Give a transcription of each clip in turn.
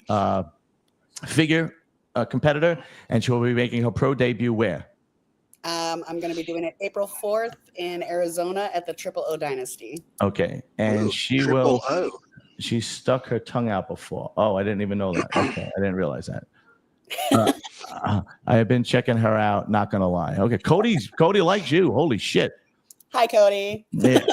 a figure competitor, and she will be making her pro debut where? I'm going to be doing it April 4th in Arizona at the Triple O Dynasty. Okay, and Ooh, she Triple will. O. She stuck her tongue out before. Oh, I didn't even know that. Okay, I didn't realize that. I have been checking her out. Not gonna lie. Okay, Cody likes you. Holy shit. Hi, Cody. Yeah.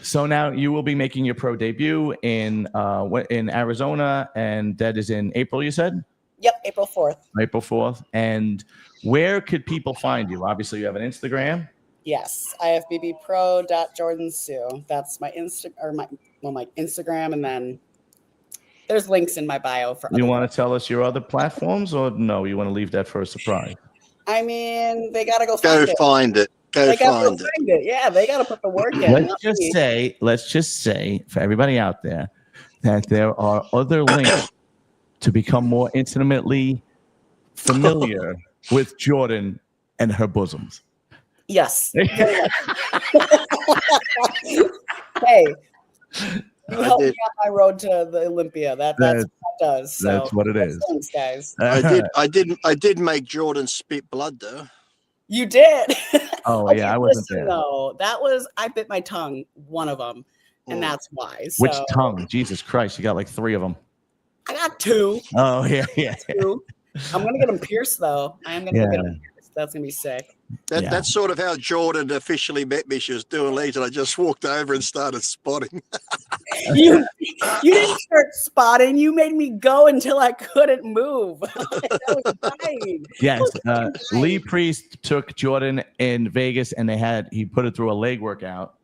So now you will be making your pro debut in Arizona, and that is in April. You said. Yep, April 4th. April 4th. And where could people find you? Obviously, you have an Instagram. Yes, ifbbpro.jordansue. That's my my Instagram, and then there's links in my bio for. You want to tell us your other platforms, or no? You want to leave that for a surprise? I mean, they gotta go find it. Go find it. Yeah, they gotta put the work in. Let's just say for everybody out there that there are other links to become more intimately familiar with Jordan and her bosoms. Yes. Hey, you helped me on my road to the Olympia. That's what that does. So that's what it is. Thanks, guys. I did make Jordan spit blood though. You did. Oh okay, yeah, I wasn't there. No, I bit my tongue, one of them, and that's why. So. Which tongue? Jesus Christ, you got like 3 of them. I got 2. Oh yeah. 2. I'm gonna get them pierced though. I am gonna get them pierced. That's gonna be sick. That's sort of how Jordan officially met me. She was doing legs, and I just walked over and started spotting. you didn't start spotting. You made me go until I couldn't move. That was fine. Yes, Lee Priest took Jordan in Vegas, and he put it through a leg workout,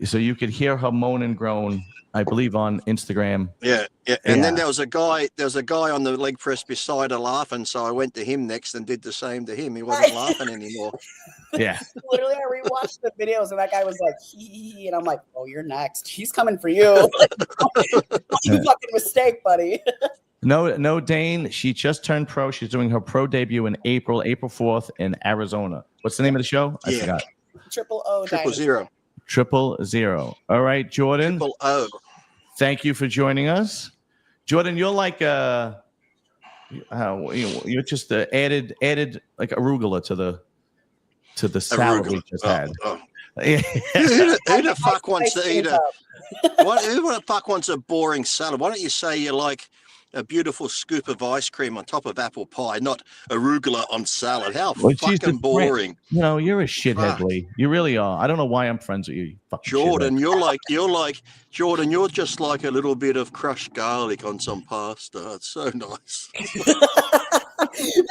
so you could hear her moan and groan. I believe on Instagram. Yeah. And then there was a guy on the leg press beside her laughing, so I went to him next and did the same to him. He wasn't laughing anymore. Yeah. Literally, I rewatched the videos, and that guy was like, and I'm like, oh, you're next. He's coming for you. You fucking mistake, buddy. No, Dane. She just turned pro. She's doing her pro debut in April 4th in Arizona. What's the name of the show? I forgot. Triple O. Triple Zero. 000. All right, Jordan. Triple O. Thank you for joining us, Jordan. You're like you're just added like arugula to the salad we just had. Who the fuck wants to eat who the fuck wants a boring salad? Why don't you say you like a beautiful scoop of ice cream on top of apple pie, not arugula on salad? How fucking boring. You're a shithead, Lee. You really are. I don't know why I'm friends with you. Jordan, Jordan, you're just like a little bit of crushed garlic on some pasta. It's so nice.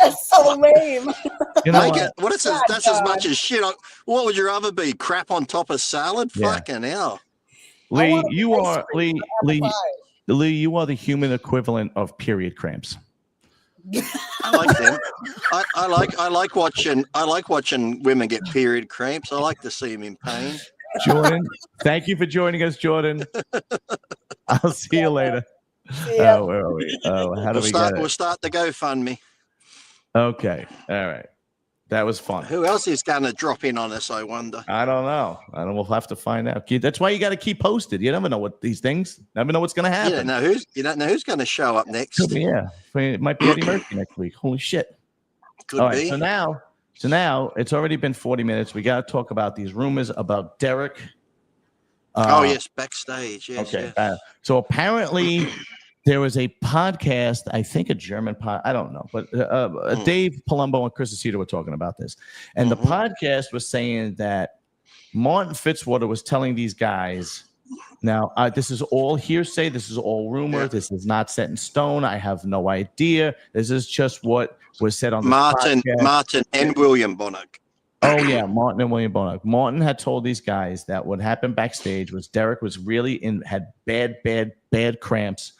That's so lame. That's as much as shit. What would your other be? Crap on top of salad? Yeah. Fucking hell. Lee, you are the human equivalent of period cramps. I like them. I like watching women get period cramps. I like to see them in pain. Jordan, thank you for joining us, Jordan. I'll see you later. Yeah. Where are we? How do We'll start the GoFundMe. Okay. All right. That was fun. Who else is going to drop in on us, I wonder? I don't know. We'll have to find out. That's why you got to keep posted. You never know what these things. Never know what's going to happen. You don't know who's going to show up next. Yeah. It might be Eddie Murphy next week. Holy shit. Could be. So now it's already been 40 minutes. We got to talk about these rumors about Derek. Yes, backstage. Yes, okay. Yes. So apparently there was a podcast, I think a German pod, I don't know, but Dave Palumbo and Chris Aceto were talking about this. And the podcast was saying that Martin Fitzwater was telling these guys, now this is all hearsay, this is all rumor, this is not set in stone, I have no idea. This is just what was said on the podcast. Martin and William Bonac. Oh, yeah, Martin and William Bonac. Martin had told these guys that what happened backstage was Derek was really had bad cramps.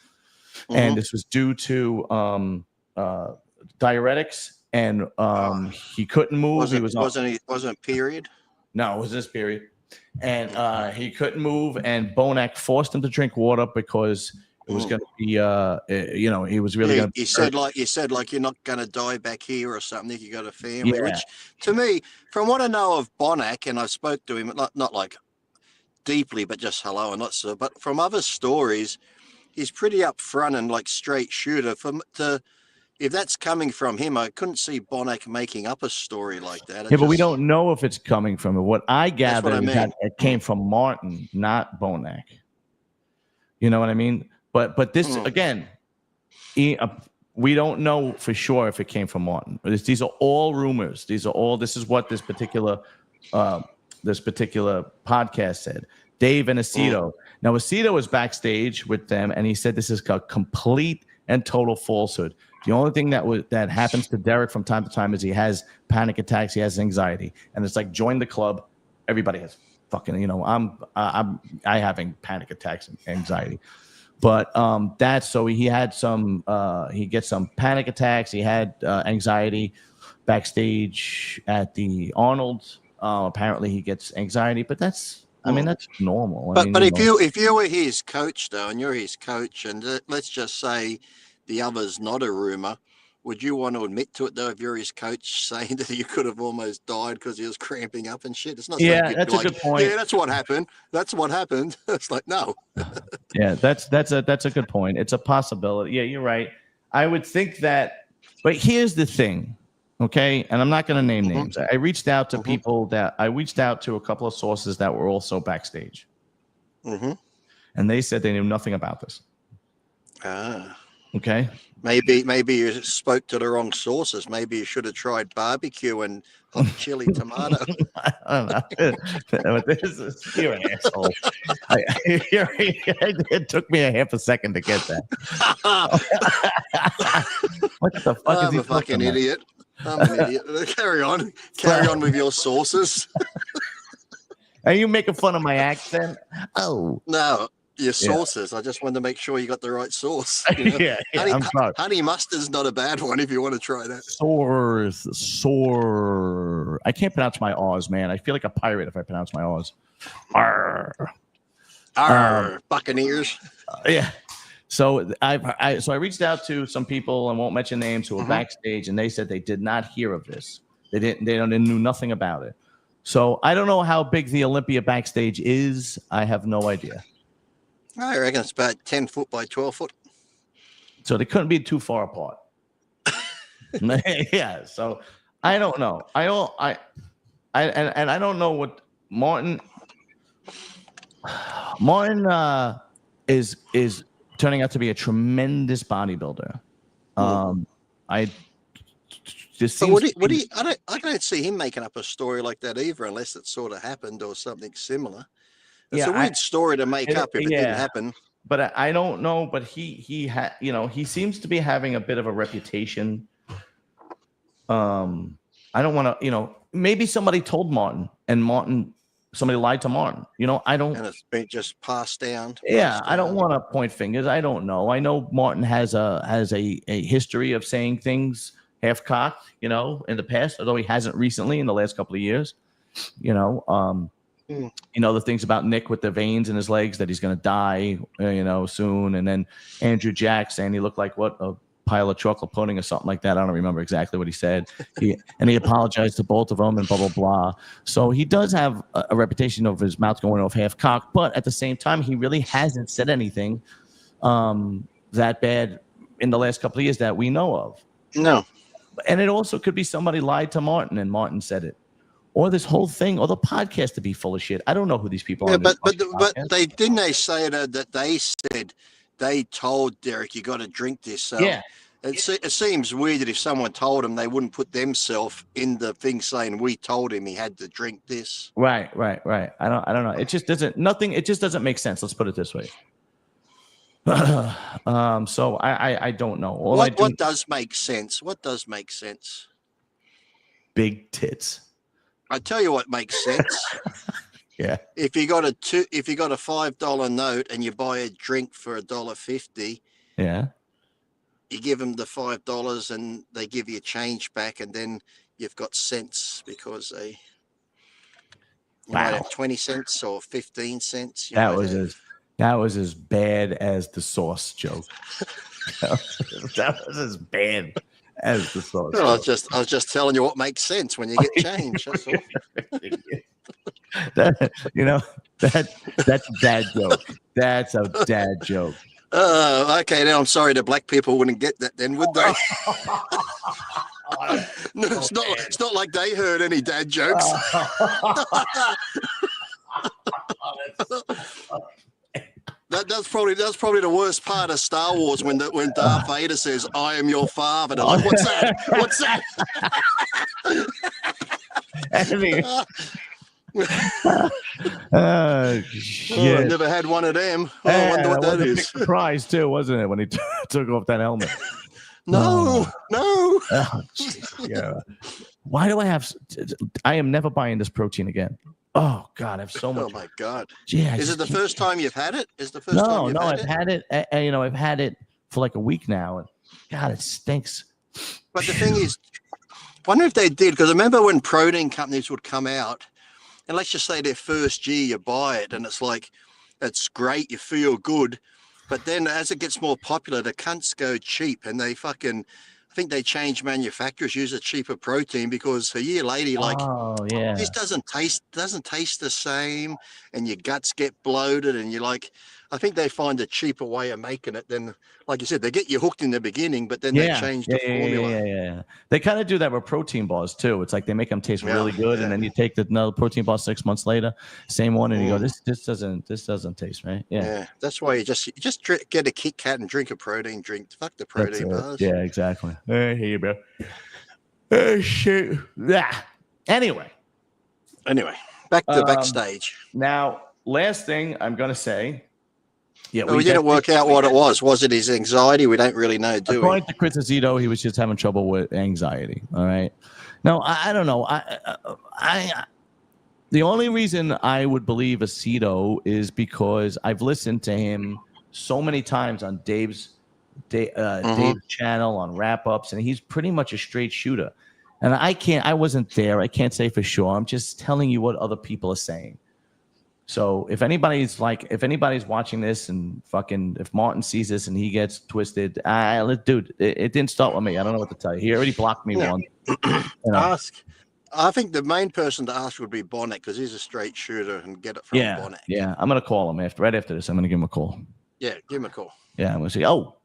And this was due to diuretics, and he couldn't move. Wasn't period? No, it was this period, and he couldn't move. And Bonac forced him to drink water because it was going to be, he was really going to. You said you're not going to die back here or something. You got a family, which to me, from what I know of Bonac, and I spoke to him not like deeply, but just hello and not so. But from other stories, he's pretty upfront and like straight shooter. If that's coming from him, I couldn't see Bonac making up a story like that. But we don't know if it's coming from him. What I gather is that it came from Martin, not Bonac. You know what I mean? But this again, we don't know for sure if it came from Martin. These are all rumors. This is what this particular podcast said. Dave and Aceto. Now Aceto was backstage with them, and he said this is a complete and total falsehood. The only thing that happens to Derek from time to time is he has panic attacks, he has anxiety, and it's like join the club. Everybody has fucking, I having panic attacks and anxiety, but that's so he had some he gets some panic attacks. He had anxiety backstage at the Arnold. Apparently he gets anxiety, but that's. I mean, that's normal. But if you were his coach though, and you're his coach, and let's just say the other's not a rumor, would you want to admit to it though? If you're his coach, saying that you could have almost died because he was cramping up and shit, it's not. Yeah, that's a good point. Yeah, that's what happened. That's what happened. It's like no. Yeah, that's a good point. It's a possibility. Yeah, you're right. I would think that, but here's the thing. Okay, and I'm not going to name names. I reached out to a couple of sources that were also backstage, and they said they knew nothing about this. Okay, maybe you spoke to the wrong sources. Maybe you should have tried barbecue and hot chili tomato. I don't know. You're an asshole. It took me a half a second to get that. What the fuck is he a fucking idiot? I'm an idiot. Carry on with your sources. Are you making fun of my accent? Oh no, your sources. I just wanted to make sure you got the right source. Yeah, I'm sorry. Honey mustard's not a bad one if you want to try that. I can't pronounce my R's, man. I feel like a pirate if I pronounce my R's. Arr, Buccaneers. Yeah. So I reached out to some people, and won't mention names, who were backstage, and they said they did not hear of this. They knew nothing about it. So I don't know how big the Olympia backstage is. I have no idea. I reckon it's about 10 foot by 12 foot. So they couldn't be too far apart. Yeah. So I don't know. I don't know what Martin is turning out to be a tremendous bodybuilder. I don't see him making up a story like that either, unless it sort of happened or something similar. It's a weird story to make up if it didn't happen. But I don't know. But he seems to be having a bit of a reputation. I don't want to, maybe somebody told Martin, and somebody lied to Martin. I don't. And it's been just passed down. I don't want to point fingers. I don't know. I know Martin has a history of saying things half-cocked, in the past, although he hasn't recently in the last couple of years. The things about Nick with the veins in his legs, that he's going to die, soon. And then Andrew Jack saying he looked like a pile of chocolate pudding or something like that. I don't remember exactly what he said. He apologized to both of them and blah, blah, blah. So he does have a reputation of his mouth going off half-cocked, but at the same time, he really hasn't said anything that bad in the last couple of years that we know of. No. And it also could be somebody lied to Martin and Martin said it. Or this whole thing, or the podcast to be full of shit. I don't know who these people are. Yeah, but they say that they said they told Derek, you got to drink this. So yeah. It seems weird that if someone told him, they wouldn't put themselves in the thing saying we told him he had to drink this. Right. I don't know. It just doesn't make sense. Let's put it this way. So I don't know. What does make sense? What does make sense? Big tits. I tell you what makes sense. Yeah. If you got a $5 note and you buy a drink for $1.50, yeah, you give them the $5 and they give you change back, and then you've got cents because they might have 20 cents or 15 cents. That was as bad as the sauce joke. That was as bad as the sauce. Well, I was just telling you what makes sense when you get change. That's all. That's a dad joke. That's a dad joke. Okay, now I'm sorry the black people wouldn't get that then, would they? No, it's not like they heard any dad jokes. That's probably the worst part of Star Wars when Darth Vader says, "I am your father." They're like, "What's that? What's that?" Shit. I've never had one of them. I wonder what that is. A big surprise too, wasn't it, when he took off that helmet? No. Oh, yeah. Why do I am never buying this protein again. Oh God, I have so much. Oh my God. Yeah. Is it the first time you've had it? I've had it. I've had it for like a week now, and God, it stinks. But the thing is, I wonder if they did, because I remember when protein companies would come out, and let's just say their first year you buy it, and it's like, it's great, you feel good, but then as it gets more popular, the cunts go cheap, and they fucking, I think they change manufacturers, use a cheaper protein, because a year later you're like, this doesn't taste the same, and your guts get bloated, and you're like, I think they find a cheaper way of making it than, like you said, they get you hooked in the beginning, but then they change the formula. Yeah. They kind of do that with protein bars too. It's like they make them taste really good, and then you take another protein bar 6 months later, same one, and you go, this doesn't taste right. Yeah. That's why you just get a Kit Kat and drink a protein drink. Fuck the protein bars. Yeah, exactly. I hear you, bro. Oh shit. Yeah. Anyway, back to backstage. Now, last thing I'm gonna say. Yeah, we didn't work out what it was. Was it his anxiety? We don't really know, do we? According to Chris Azito, he was just having trouble with anxiety. All right. No, I don't know. The only reason I would believe Azito is because I've listened to him so many times on Dave's channel on wrap-ups, and he's pretty much a straight shooter. And I wasn't there. I can't say for sure. I'm just telling you what other people are saying. So if anybody's watching this and fucking, if Martin sees this and he gets twisted, dude, it didn't start with me. I don't know what to tell you. He already blocked me once. I think the main person to ask would be Bonnet, because he's a straight shooter, and get it from Bonnet. Yeah, I'm gonna call him right after this. I'm gonna give him a call. Yeah, give him a call. Yeah, I'm gonna say, oh,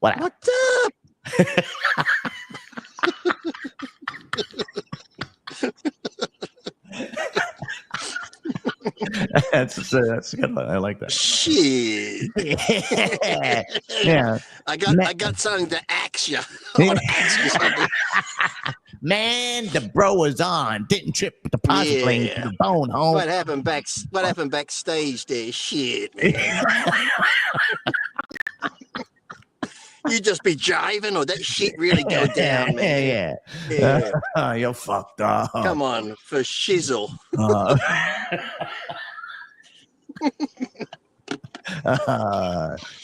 what's up? That's good. I like that. Shit. Yeah. I got something to ask you. I want to ask you something. Man, the bro was on. Didn't trip the posit lane to the bone home. What happened backstage there? Shit, man. You just be jiving, or that shit really go down, man. Yeah. You're fucked up. Come on, for shizzle.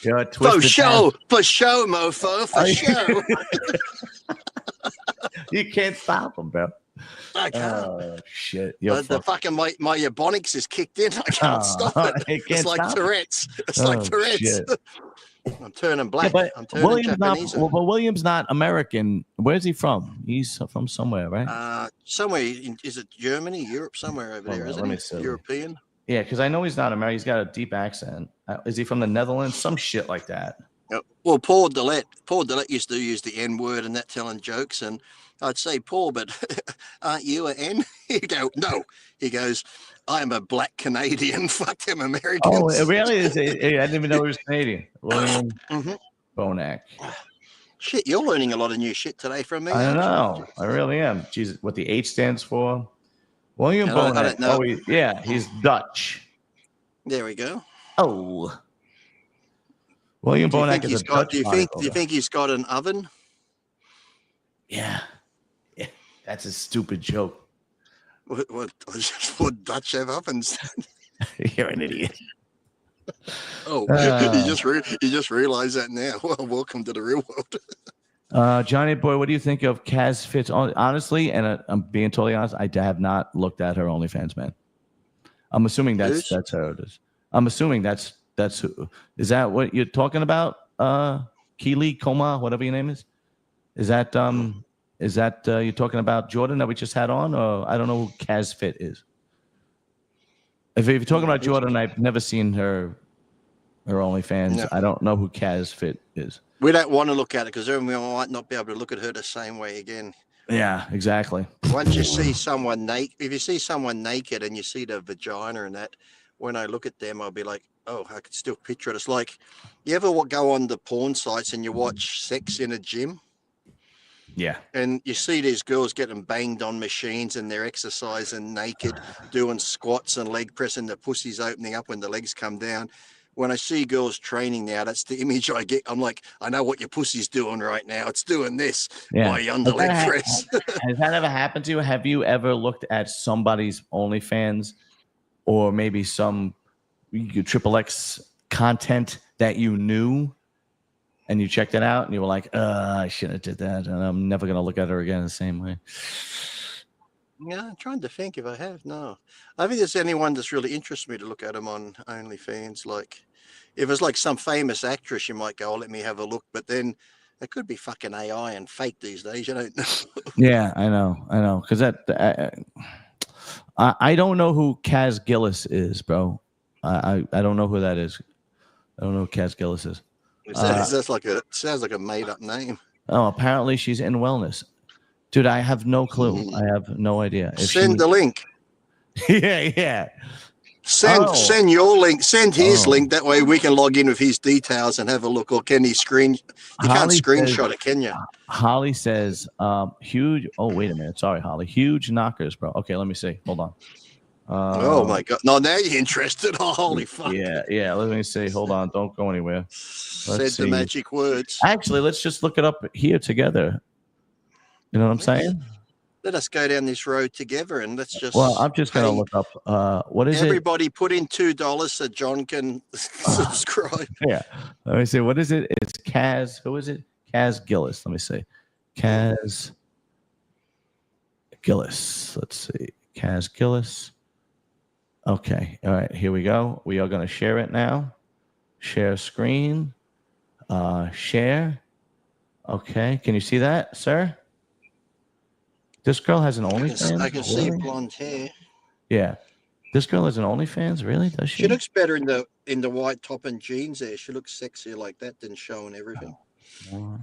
You're for show, mofo, for show. You can't stop him, bro. I can't. Oh shit! The fucking my ebonics is kicked in. I can't stop it. It's like Tourette's. It's like Tourette's. Shit. I'm turning black. Yeah, I'm turning Japanese. But William's not American. Where's he from? He's from somewhere, right? Somewhere. Is it Germany, Europe, somewhere over there? Isn't he? European. Yeah, because I know he's not American. He's got a deep accent. Is he from the Netherlands? Some shit like that. Well, Paul Dillette used to use the N word and that, telling jokes, and I'd say, Paul, but aren't you an N? He'd go, no. He goes, I'm a black Canadian. Fuck them Americans. Oh, really? I didn't even know he was Canadian. William Bonac. Shit, you're learning a lot of new shit today from me. I don't know. I really am. Jesus, what the H stands for? William Bonac. I don't know. Oh, he's Dutch. There we go. Oh. William Bonac is a Dutch. Do you think he's got an oven? Yeah. That's a stupid joke. What Dutch have ovens? You're an idiot. Oh, you just realized that now. Well, welcome to the real world. Johnny Boy, what do you think of Kaz Fitz? Honestly, and I'm being totally honest, I have not looked at her OnlyFans, man. I'm assuming that's her. It is. I'm assuming that's who. Is that what you're talking about? Keely Koma, whatever your name is. Is that you're talking about Jordan that we just had on, or I don't know who Kaz Fit is. If you're talking about Jordan, I've never seen her her OnlyFans. No. I don't know who Kaz Fit is. We don't want to look at it because then we might not be able to look at her the same way again. Yeah, exactly. Once you see someone naked, if you see someone naked and you see the vagina and that, when I look at them, I'll be like, oh, I could still picture it. It's like, you ever go on the porn sites and you watch sex in a gym? Yeah. And you see these girls getting banged on machines and they're exercising naked, doing squats and leg press and the pussy's opening up when the legs come down. When I see girls training now, that's the image I get. I'm like, I know what your pussy's doing right now. It's doing this while you're under leg press. Has that ever happened to you? Have you ever looked at somebody's OnlyFans or maybe some XXX content that you knew and you checked it out and you were like, I shouldn't have did that and I'm never going to look at her again the same way? Yeah, I'm trying to think if I have. No, I don't think there's anyone that's really interests me to look at them on OnlyFans. Like, if it's like some famous actress, you might go, oh, let me have a look. But then it could be fucking AI and fake these days. You don't know. Yeah, I know. Because I don't know who Kaz Gillis is, bro. I don't know who that is. I don't know who Kaz Gillis is. Sounds like a made up name. Oh, apparently she's in wellness. Dude, I have no clue. I have no idea. Send the link. Yeah. Send your link. Send his link. That way we can log in with his details and have a look. Or can he screen? You can't screenshot it, can you? Holly says, huge. Oh, wait a minute. Sorry, Holly. Huge knockers, bro. Okay, let me see. Hold on. Oh my God! No, now you're interested. Oh, holy fuck! Yeah. Let me see. Hold on. Don't go anywhere. Said the magic words. Actually, let's just look it up here together. You know what I'm saying? Let us go down this road together and let's just. Well, I'm just gonna look up. What is everybody put in $2 so John can subscribe. Yeah. Let me see. What is it? It's Kaz. Who is it? Kaz Gillis. Let me see. Kaz Gillis. Let's see. Kaz Gillis. Okay. All right. Here we go. We are going to share it now. Share screen. Share. Okay. Can you see that, sir? This girl has an OnlyFans? I can see blonde hair. Yeah. This girl has an OnlyFans? Really? Does she? She looks better in the white top and jeans there. She looks sexier like that than showing everything. Go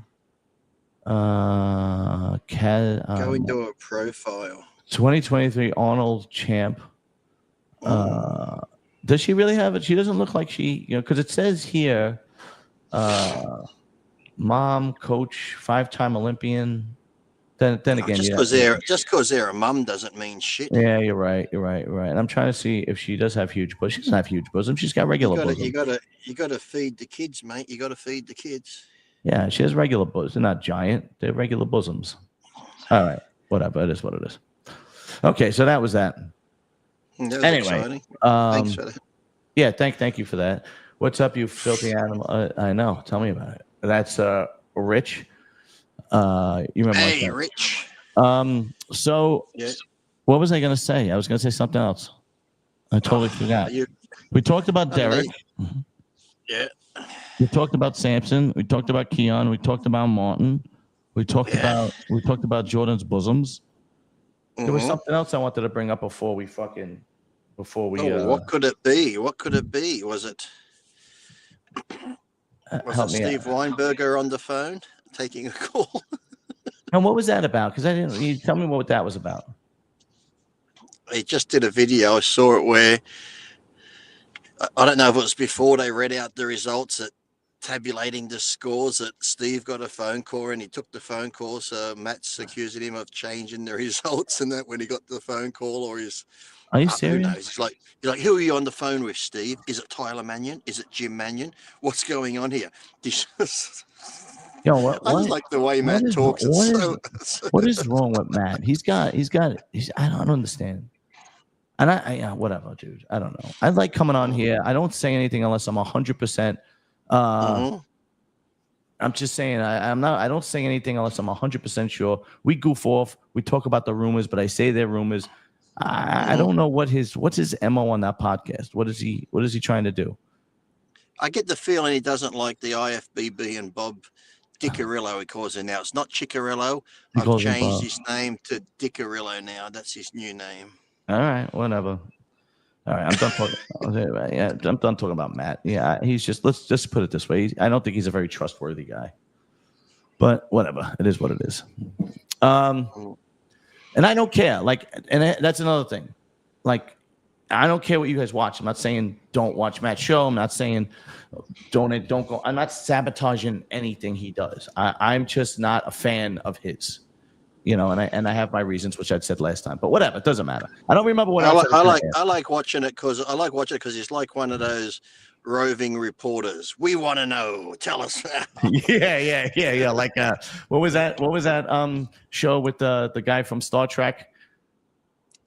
into a profile. 2023 Arnold champ. Does she really have it? She doesn't look like she, because it says here, mom, coach, 5-time Olympian. Then again, just because they're a mum doesn't mean shit. Yeah, you're right. And I'm trying to see if she does have huge bosom. She doesn't have huge bosom. She's got regular bosom. You gotta feed the kids, mate. You gotta feed the kids. Yeah, she has regular bosoms. They're not giant. They're regular bosoms. All right, whatever. It is what it is. Okay, so that was that. Anyway, thanks for that. Yeah, thank you for that. What's up, you filthy animal? I know. Tell me about it. That's Rich. You remember? Hey, Rich. So, what was I going to say? I was going to say something else. I totally forgot. We talked about Derek. Yeah. We talked about Samson. We talked about Keon. We talked about Martin. We talked about Jordan's bosoms. There was something else I wanted to bring up before we. What could it be? Was it Steve Weinberger on the phone taking a call? And what was that about? Because I didn't. You tell me what that was about. He just did a video. I saw it where I don't know if it was before they read out the results at tabulating the scores that Steve got a phone call and he took the phone call. So Matt's accusing him of changing the results and that when he got the phone call or his. Are you serious? Who knows? He's like, who are you on the phone with, Steve? Is it Tyler Mannion? Is it Jim Mannion? What's going on here? Yo, what? I just like the way Matt talks. What is wrong with Matt? I don't understand. And I whatever, dude. I don't know. I like coming on here. I don't say anything unless I'm 100%. I'm just saying I don't say anything unless I'm 100% sure. We goof off. We talk about the rumors, but I say they're rumors. I don't know what's his MO on that podcast. What is he trying to do? I get the feeling he doesn't like the IFBB and Bob Diccarillo he calls him now. It's not Chiccarillo. I've changed his name to Diccarillo now. That's his new name. All right, whatever. All right, I'm done talking. Yeah, I'm done talking about Matt. Yeah, he's just. Let's just put it this way. I don't think he's a very trustworthy guy. But whatever, it is what it is. And I don't care. Like, and that's another thing. Like, I don't care what you guys watch. I'm not saying don't watch Matt's show. I'm not saying don't go. I'm not sabotaging anything he does. I'm just not a fan of his. You know, and I have my reasons, which I'd said last time. But whatever, it doesn't matter. I don't remember what else. I like watching it because he's like one of those roving reporters. We want to know. Tell us. yeah. Like what was that show with the guy from Star Trek?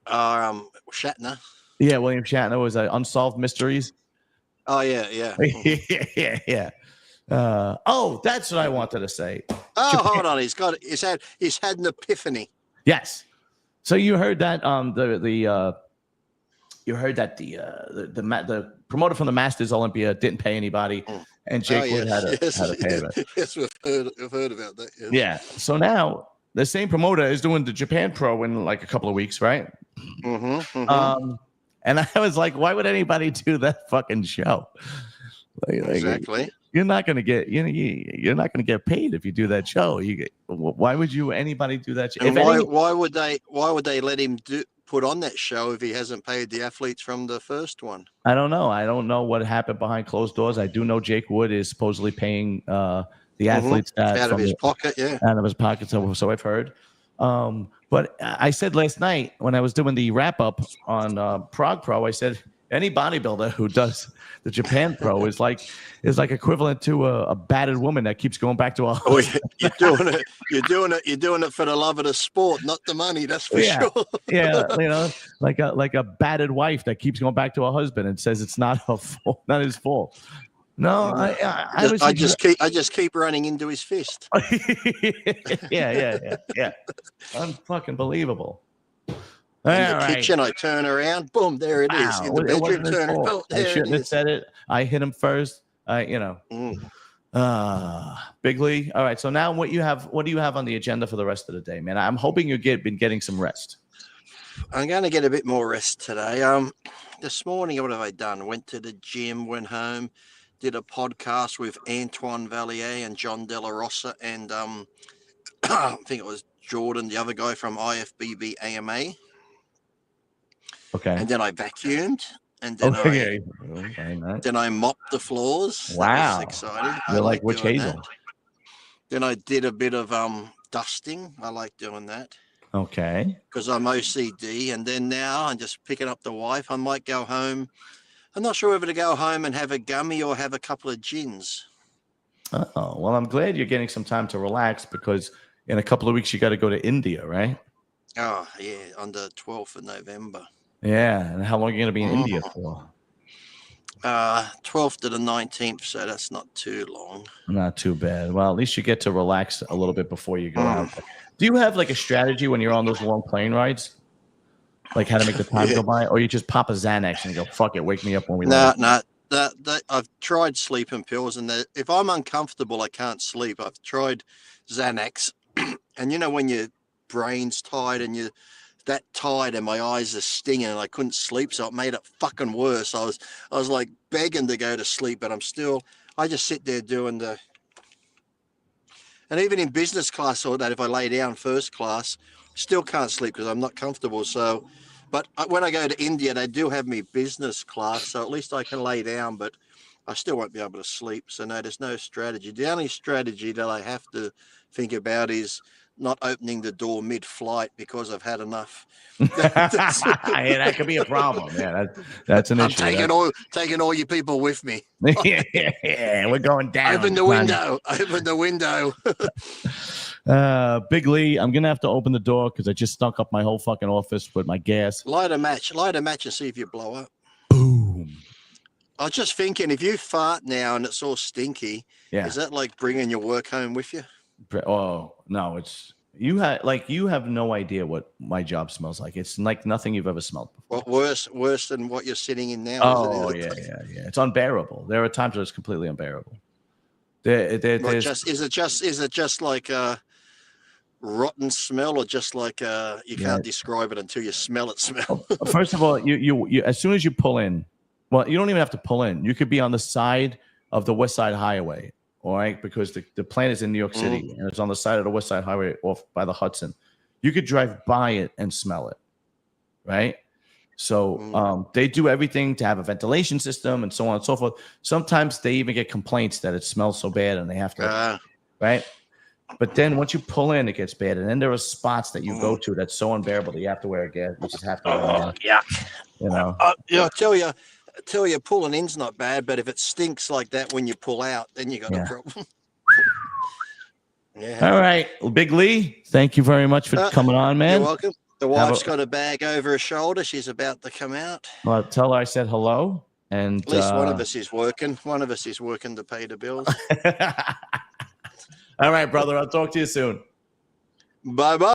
Shatner. Yeah, William Shatner was Unsolved Mysteries. Oh yeah. yeah. That's what I wanted to say. Oh, Japan. Hold on. He's had an epiphany. Yes. So you heard that the promoter from the Masters Olympia didn't pay anybody, and Jake Wood had to pay it. Yes, we've heard about that. Yes. Yeah. So now the same promoter is doing the Japan Pro in like a couple of weeks, right? And I was like, why would anybody do that fucking show? Exactly. You're not gonna get you're not gonna get paid if you do that show. Why would anybody do that show? And why would they let him put on that show if he hasn't paid the athletes from the first one? I don't know. I don't know what happened behind closed doors. I do know Jake Wood is supposedly paying the athletes out of his pocket. Yeah, out of his pocket. So I've heard. But I said last night when I was doing the wrap up on Prague Pro, I said any bodybuilder who does the Japan Pro is like equivalent to a battered woman that keeps going back to her. Oh, you're doing it for the love of the sport, not the money. That's for sure. Yeah, you know, like a battered wife that keeps going back to her husband and says it's not her fault, not his fault. No, I just keep running into his fist. yeah. Unfucking-believable. In the kitchen, I turn around, boom, there it is. In the bedroom, turn it. Oh, I shouldn't have said it. I hit him first. Big Lee. All right. So now what do you have on the agenda for the rest of the day, man? I'm hoping been getting some rest. I'm going to get a bit more rest today. This morning, what have I done? Went to the gym, went home, did a podcast with Antoine Vallier and John De La Rosa and I think it was Jordan, the other guy from IFBB AMA. Okay. And then I vacuumed, and then I mopped the floors. Wow, that was exciting. You're like witch hazel. That. Then I did a bit of dusting. I like doing that. Okay. Because I'm OCD, and then now I'm just picking up the wife. I might go home. I'm not sure whether to go home and have a gummy or have a couple of gins. Oh, well, I'm glad you're getting some time to relax because in a couple of weeks you got to go to India, right? Oh yeah, on the 12th of November. Yeah, and how long are you going to be in India for? 12th to the 19th, so that's not too long. Not too bad. Well, at least you get to relax a little bit before you go out. Do you have like a strategy when you're on those long plane rides? Like how to make the time go by? Or you just pop a Xanax and go, fuck it, wake me up when we leave? No. I've tried sleeping pills, and if I'm uncomfortable, I can't sleep. I've tried Xanax, and you know when your brain's tired and you're that tired and my eyes are stinging and I couldn't sleep, so it made it fucking worse. I was like begging to go to sleep, but I just sit there doing and even in business class or that, if I lay down first class, still can't sleep because I'm not comfortable. So, but when I go to India, they do have me business class, so at least I can lay down, but I still won't be able to sleep. So no, there's no strategy. The only strategy that I have to think about is not opening the door mid-flight because I've had enough. That could be a problem. Yeah, that's an issue. I'm taking all you people with me. Yeah, we're going down. Open the window. Open the window. Big Lee, I'm gonna have to open the door because I just stunk up my whole fucking office with my gas. Light a match and see if you blow up. Boom. I was just thinking, if you fart now and it's all stinky, is that like bringing your work home with you? Oh no, you have no idea what my job smells like. It's like nothing you've ever smelled before. What worse than what you're sitting in now? Oh yeah. It's unbearable. There are times where it's completely unbearable. Is it just like rotten smell, or just like you can't describe it until you smell it? First of all, you as soon as you pull in, well, you don't even have to pull in. You could be on the side of the West Side Highway, all right, because the plant is in New York City and it's on the side of the West Side Highway off by the Hudson. You could drive by it and smell it, right? So they do everything to have a ventilation system and so on and so forth. Sometimes they even get complaints that it smells so bad and they have to, right? But then once you pull in, it gets bad. And then there are spots that you go to that's so unbearable that you have to wear a gas. You just have to wear a mask. Yeah. You know? I tell you, pulling in's not bad, but if it stinks like that when you pull out, then you got a problem. Yeah. All right. Well, Big Lee, thank you very much for coming on, man. You're welcome. The wife's got a bag over her shoulder. She's about to come out. Well, tell her I said hello. And at least one of us is working. One of us is working to pay the bills. All right, brother. I'll talk to you soon. Bye-bye.